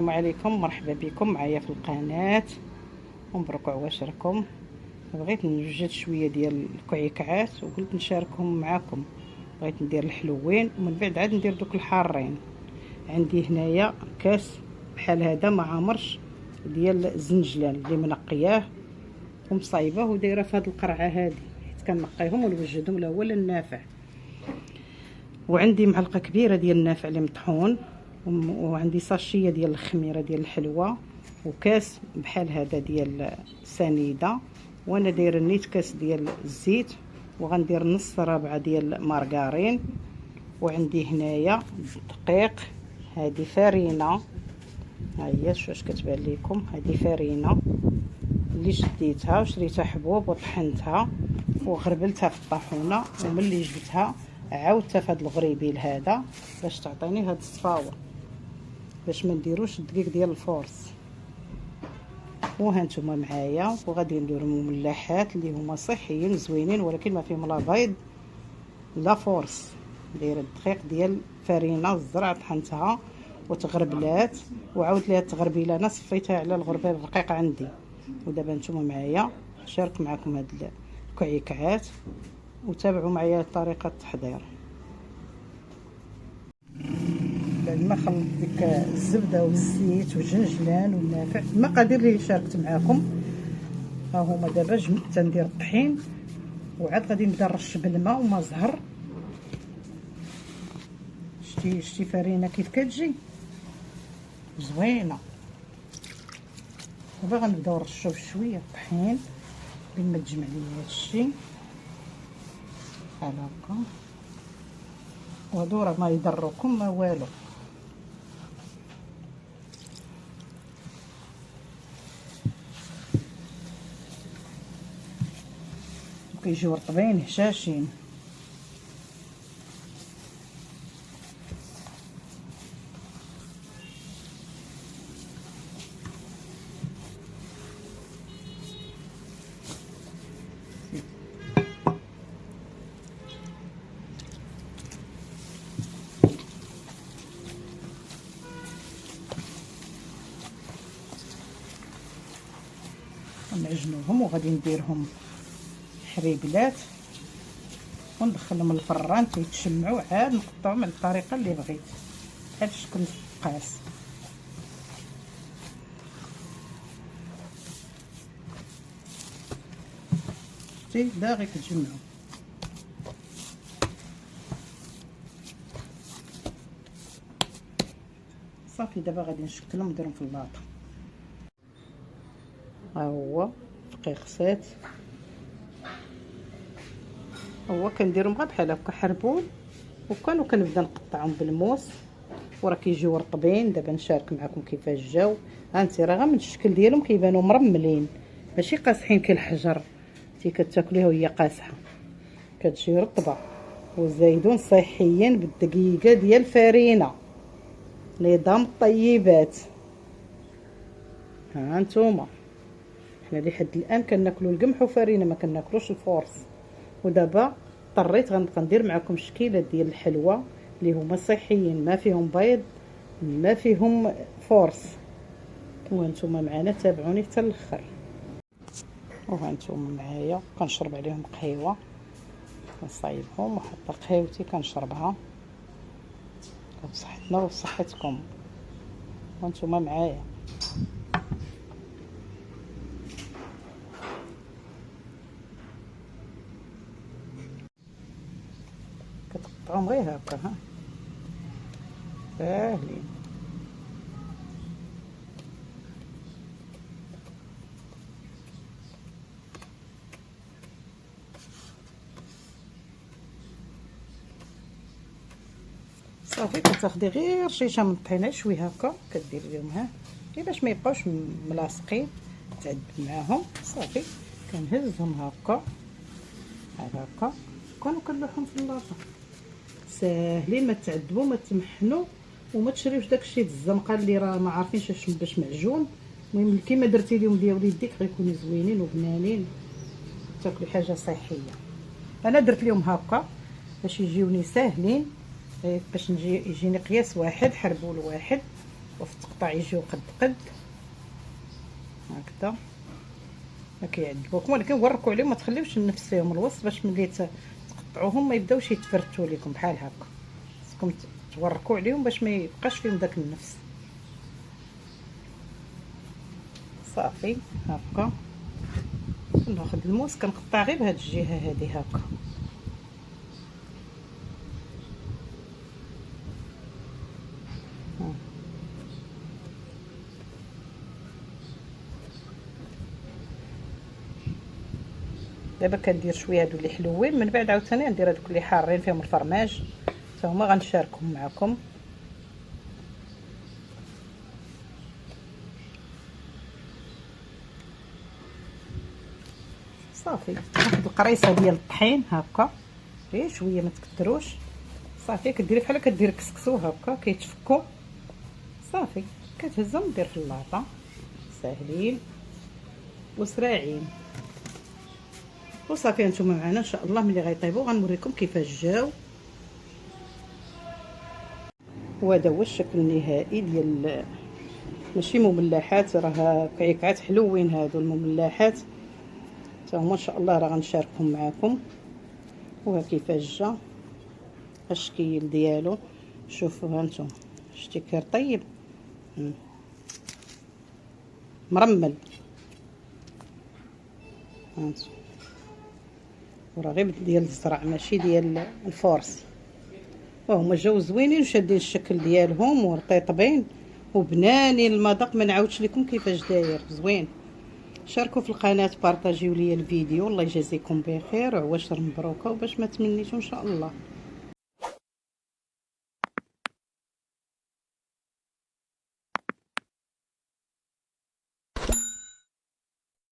السلام عليكم، مرحبا بكم معايا في القناه ومبروك عواشركم. بغيت نوجد شويه ديال الكعكعات وقلت نشاركهم معكم. بغيت ندير الحلوين ومن بعد عاد ندير دوك الحارين. عندي هنايا كاس بحال هذا ما عامرش ديال الزنجلان اللي منقياه ومصايبه ودايره في هذه القرعه هذه، حيت كنقيهم ونوجدهم لا هو لا النافع. وعندي معلقه كبيره ديال النافع اللي مطحون، وعندي ساشيه ديال الخميره ديال الحلوى، وكاس بحال هذا ديال سنيده، وانا دايره نيت كاس ديال الزيت، وغندير نص ربعه ديال مارغرين. وعندي هنايا دقيق، هذه فرينه، ها هي شوف اش كتبان لكم، هذه فرينه اللي شديتها وشريتها حبوب وطحنتها وغربلتها في الطاحونه، وملي جبتها عاودتها في هذا الغريبيل هذا باش تعطيني هاد الصفاوه، باش ما نديروش الدقيق ديال الفورس. وها نتوما معايا، وغادي ندير مملحات اللي هما صحيين زوينين ولكن ما فيهم لا بيض لا فورس. دايره الدقيق ديال فرينه الزرع طحنتها وتغربلات، وعاودت ليها التغربيله انا صفيتها على الغربال الرقيق عندي. ودابا نتوما معايا نشارك معكم هاد الكعكعات وتابعوا معايا طريقه التحضير. بعد ما خلطت ديك الزبده والزيت والجنجلان والنافع المقادير اللي شاركت معكم، ها هما. دابا تندير الطحين وعاد غادي نبدا نرش بالماء وما زهر. شتي فرينه كيف كتجي زوينه. دابا غنبداو نرشو بشويه الطحين بين ما تجمع ليا هادشي بحال هكا. وهادو راه ما يضركم ما والو. كيجيو رطبين هشاشين. نعجنوهم وغادي نديرهم حريبلات وندخلهم الفران تيتشمعوا، عاد نقطعهم على الطريقه اللي بغيت بحال الشكل القاس. شتي باغي كتجمعوا. صافي دابا غادي نشكلهم نديرهم في اللاطه. ها هو دقيقسات، هو كنديرهم غير بحال هكا حربول، وكنبدا نقطعهم بالموس وراه كيجيو رطبين. دابا نشارك معكم كيفاش جاو. هانتي راه غير من الشكل ديالهم كيبانوا مرملين ماشي قاصحين كالحجر. انتي كتاكليها وهي قاصحه كتجي رطبه. والزيتون صحيين بالدقيقه ديال فرينه نظام الطيبات. ها انتوما حنا لحد الان كناكلوا القمح وفرينه ما كناكلوش الفورس. ودابا اضطريت غنبقى ندير معكم شكيله ديال الحلوى اللي هما صحيين ما فيهم بيض ما فيهم فورس. وانتم معنا تابعوني حتى الاخر. وهانتوما معايا كنشرب عليهم قهيوه، كنصايبهم وحتى قهيوتي كنشربها بصحتنا وصحتكم. وانتم معايا كتقطعوهم غير هكا، ها ساهلين. صافي كتاخدي غير شيشه من الطحينه شويه هكا كدير لهم ها غير باش ما يبقاوش ملاصقين، تعذب معاهم. صافي كنهزهم هكا بحال هكا كنلوحهم في اللاطه. ساهلين، ما تعذبوا ما تمحنوا وما تشريوش داكشي الزنقه اللي راه ما عارفينش باش معجون. المهم كيما درتي لهم ديال يديك غيكونوا زوينين وبنانين تاكلوا حاجه صحيه. انا درت لهم هكا باش يجيوني ساهلين، باش يجيني قياس واحد حربول واحد وفي التقطاع يجيو قد قد هكذا ما كيعجبوكم، ولكن وركوا عليهم ما تخليوش النفس فيهم الوسط باش ملي تقطعوهم ما يبداوش يتفرتوا لكم بحال هكا. خصكم توركوا عليهم باش ما يبقاش فيهم داك النفس. صافي هكا ناخذ الموس كنقطع غير بهاد الجهه هذه هكا. دابا كندير شويه هادو اللي حلوين، من بعد عاوتاني ندير هادوك اللي حارين فيهم الفرماج حتى هما غنشاركهم معكم. صافي ناخذ القريصه ديال الطحين هكا غير شويه ما تكثروش. صافي كديري بحال كديري كسكسو هكا كيتفكوا. صافي كتهزهم دير في اللاطه، ساهلين وسراعين. وصافي نتوما معنا ان شاء الله ملي غيطيبوا غنوريكم كيفاش جاو. وهذا هو الشكل النهائي ديال ماشي مملحات، راه كعكات حلوين هادو المملحات حتى هما ان شاء الله راه غنشاركهم معكم. وها كيفاش جا الشكل ديالو، شوفوا هانتوما شتي كيرطيب مرمل هانتوما، وراه غير ديال الزرع ماشي ديال الفورس. وهما جاو زوينين وشادين الشكل ديالهم ورطيطبين وبنانين المذاق. ما نعاودش لكم كيفاش داير زوين. شاركوا في القناه، بارطاجيو لي الفيديو، الله يجازيكم بخير وعواشر مبروكه وباش ما تمنيتو ان شاء الله.